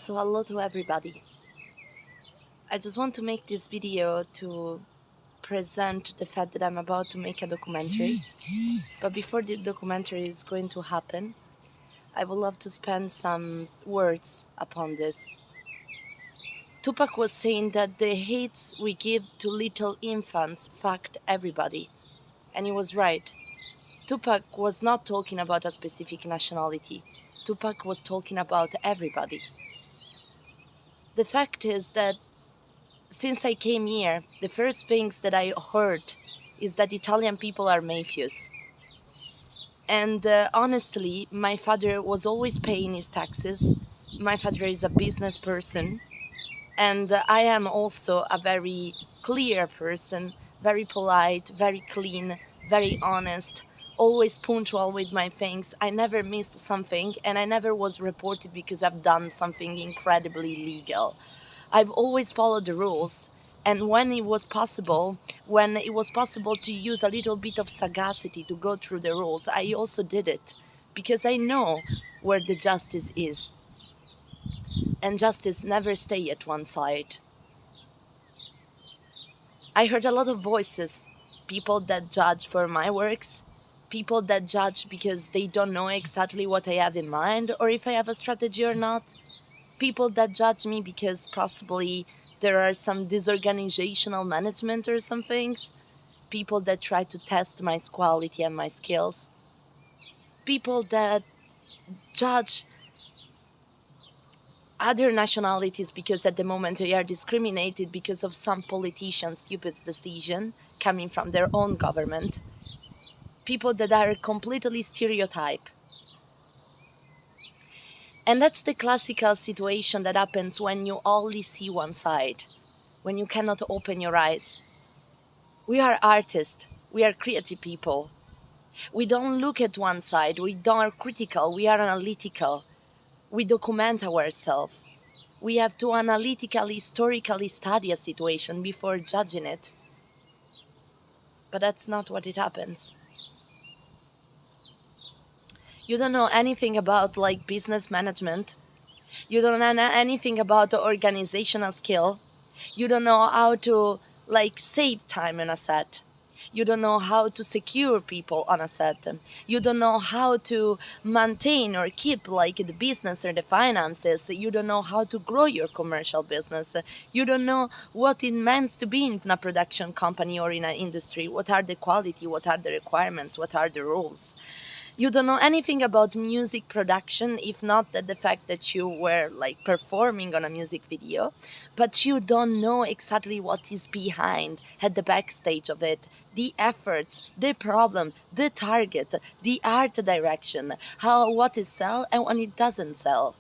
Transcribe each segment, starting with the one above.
So hello to everybody. I just want to make this video to present the fact that I'm about to make a documentary. But before the documentary is going to happen, I would love to spend some words upon this. Tupac was saying that the hates we give to little infants fucked everybody. And he was right. Tupac was not talking about a specific nationality. Tupac was talking about everybody. The fact is that since I came here, the first things that I heard is that Italian people are mafias. And honestly, my father was always paying his taxes. My father is a business person. And I am also a very clear person, very polite, very clean, very honest, always punctual with my things. I never missed something, and I never was reported because I've done something incredibly illegal. I've always followed the rules, and when it was possible to use a little bit of sagacity to go through the rules, I also did it, because I know where the justice is. And justice never stays at one side. I heard a lot of voices, people that judge for my works, people that judge because they don't know exactly what I have in mind or if I have a strategy or not, people that judge me because possibly there are some disorganizational management or some things, people that try to test my quality and my skills, people that judge other nationalities because at the moment they are discriminated because of some politician's stupid decision coming from their own government, people that are completely stereotyped. And that's the classical situation that happens when you only see one side, when you cannot open your eyes. We are artists, we are creative people. We don't look at one side, we don't are critical, we are analytical. We document ourselves. We have to analytically, historically study a situation before judging it. But that's not what it happens. You don't know anything about business management. You don't know anything about the organizational skill. You don't know how to save time in a set. You don't know how to secure people on a set. You don't know how to maintain or keep the business or the finances. You don't know how to grow your commercial business. You don't know what it means to be in a production company or in an industry. What are the quality? What are the requirements? What are the rules? You don't know anything about music production, if not that the fact that you were performing on a music video, but you don't know exactly what is behind, at the backstage of it, the efforts, the problem, the target, the art direction, what is sell and when it doesn't sell.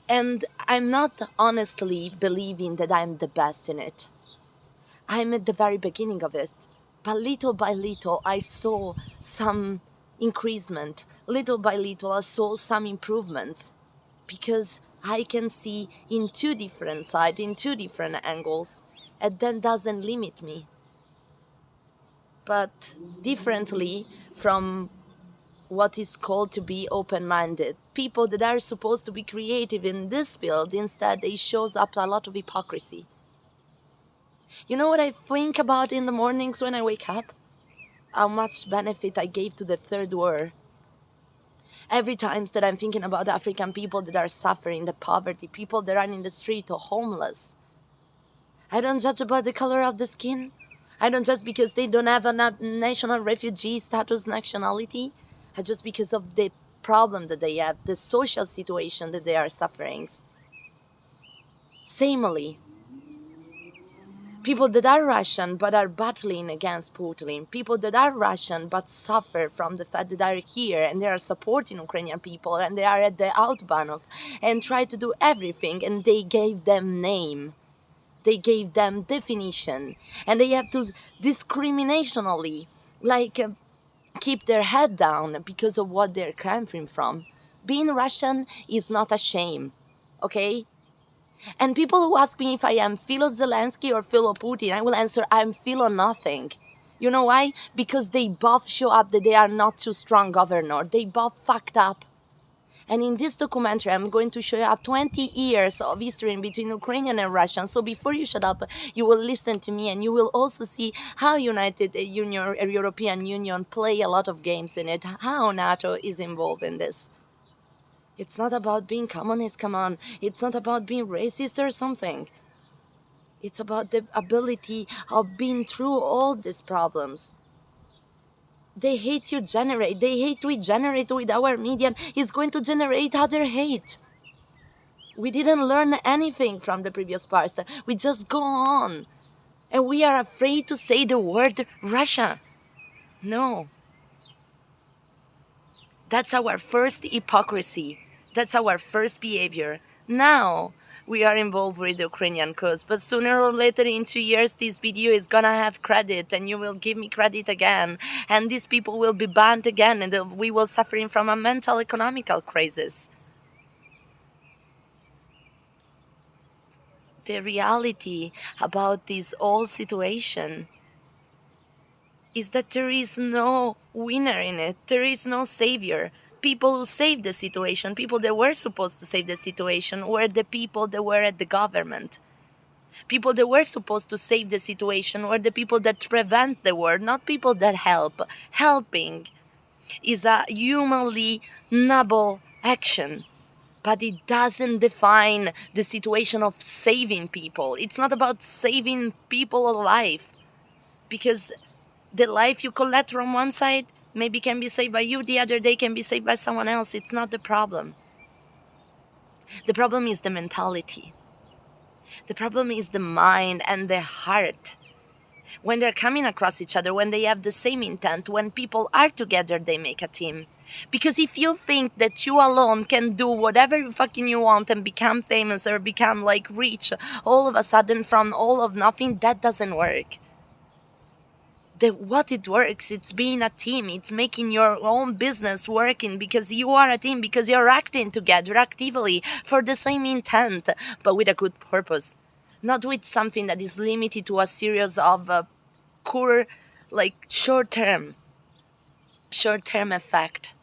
And I'm not honestly believing that I'm the best in it. I'm at the very beginning of it. But little by little, I saw some increasement. Little by little, I saw some improvements. Because I can see in two different sides, in two different angles. And that doesn't limit me. But differently from what is called to be open-minded. People that are supposed to be creative in this field, instead, they shows up a lot of hypocrisy. You know what I think about in the mornings when I wake up? How much benefit I gave to the third world. Every time that I'm thinking about African people that are suffering, the poverty, people that are in the street or homeless. I don't judge about the color of the skin. I don't judge because they don't have a national refugee status nationality. I just because of the problem that they have, the social situation that they are suffering. Samely. People that are Russian but are battling against Putin. People that are Russian but suffer from the fact that they are here and they are supporting Ukrainian people and they are at the outbound of and try to do everything, and they gave them name. They gave them definition. And they have to discriminationally keep their head down because of what they're coming from. Being Russian is not a shame, okay? And people who ask me if I am Philo Zelensky or Philo Putin, I will answer I'm Philo nothing. You know why? Because they both show up that they are not too strong governor. They both fucked up. And in this documentary, I'm going to show you 20 years of history between Ukrainian and Russian. So before you shut up, you will listen to me, and you will also see how United Union, European Union play a lot of games in it, how NATO is involved in this. It's not about being communist, come on. It's not about being racist or something. It's about the ability of being through all these problems. They hate you generate. They hate we generate with our media. It's going to generate other hate. We didn't learn anything from the previous parts. We just go on. And we are afraid to say the word Russia. No. That's our first hypocrisy. That's our first behavior. Now we are involved with the Ukrainian cause, but sooner or later in 2 years this video is gonna have credit, and you will give me credit again, and these people will be banned again, and we will suffering from a mental economical crisis. The reality about this whole situation is that there is no winner in it. There is no savior. People who saved the situation, people that were supposed to save the situation, were the people that were at the government. People that were supposed to save the situation were the people that prevent the war, not people that help. Helping is a humanly noble action, but it doesn't define the situation of saving people. It's not about saving people alive, because the life you collect from one side maybe can be saved by you, the other day can be saved by someone else. It's not the problem. The problem is the mentality. The problem is the mind and the heart. When they're coming across each other, when they have the same intent, when people are together, they make a team. Because if you think that you alone can do whatever fucking you want and become famous or become like rich all of a sudden from all of nothing, that doesn't work. What it works, it's being a team. It's making your own business working because you are a team, because you're acting together actively for the same intent, but with a good purpose, not with something that is limited to a series of core, like short-term effect.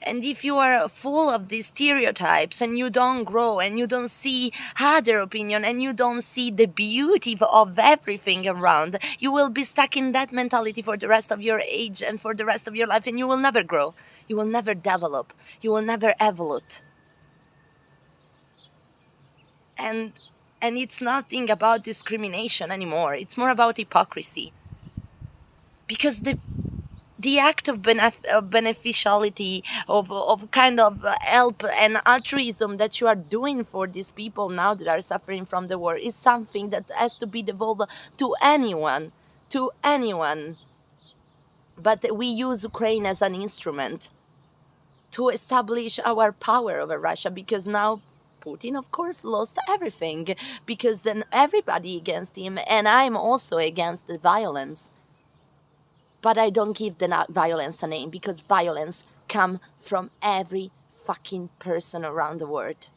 And if you are full of these stereotypes and you don't grow and you don't see other opinion and you don't see the beauty of everything around, you will be stuck in that mentality for the rest of your age and for the rest of your life, and you will never grow. You will never develop. You will never evolve. And it's nothing about discrimination anymore. It's more about hypocrisy. Because the act of beneficiality, of kind of help and altruism that you are doing for these people now that are suffering from the war is something that has to be devolved to anyone. But we use Ukraine as an instrument to establish our power over Russia, because now Putin, of course, lost everything, because then everybody against him, and I'm also against the violence. But I don't give the violence a name, because violence comes from every fucking person around the world.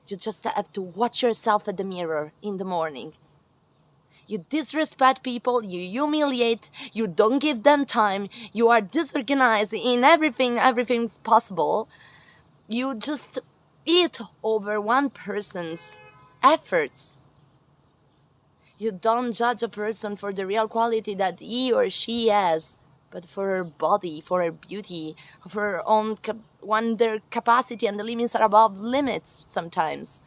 You just have to watch yourself at the mirror in the morning. You disrespect people, you humiliate, you don't give them time, you are disorganized in everything's possible. You just eat over one person's efforts. You don't judge a person for the real quality that he or she has, but for her body, for her beauty, for her own when their capacity and the limits are above limits sometimes.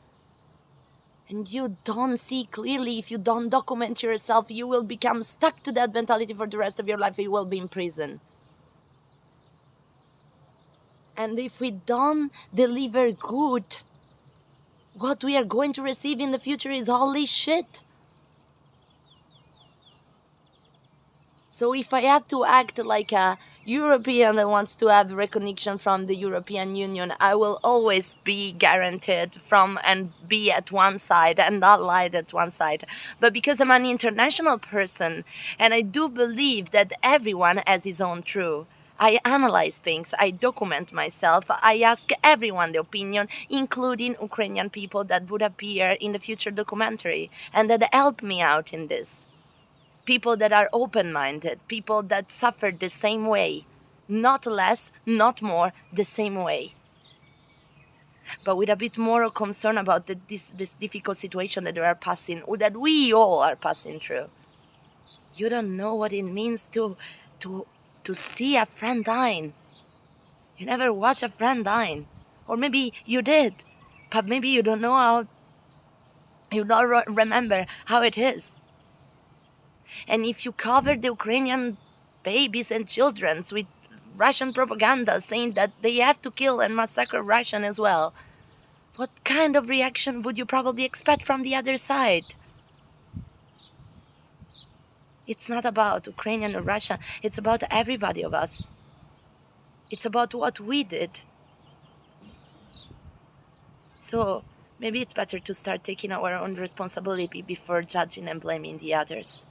And you don't see clearly. If you don't document yourself, you will become stuck to that mentality for the rest of your life. You will be in prison. And if we don't deliver good, what we are going to receive in the future is holy shit. So if I have to act like a European that wants to have recognition from the European Union, I will always be guaranteed from and be at one side and not lie at one side. But because I'm an international person, and I do believe that everyone has his own truth, I analyze things, I document myself, I ask everyone the opinion, including Ukrainian people that would appear in the future documentary and that help me out in this. People that are open-minded, people that suffer the same way, not less, not more, the same way. but with a bit more concern about this difficult situation that they are passing, or that we all are passing through. You don't know what it means to see a friend dying. You never watched a friend dying, or maybe you did, but maybe you don't know how. You don't remember how it is. And if you cover the Ukrainian babies and children with Russian propaganda saying that they have to kill and massacre Russian as well, what kind of reaction would you probably expect from the other side? It's not about Ukrainian or Russian. It's about everybody of us. It's about what we did. So maybe it's better to start taking our own responsibility before judging and blaming the others.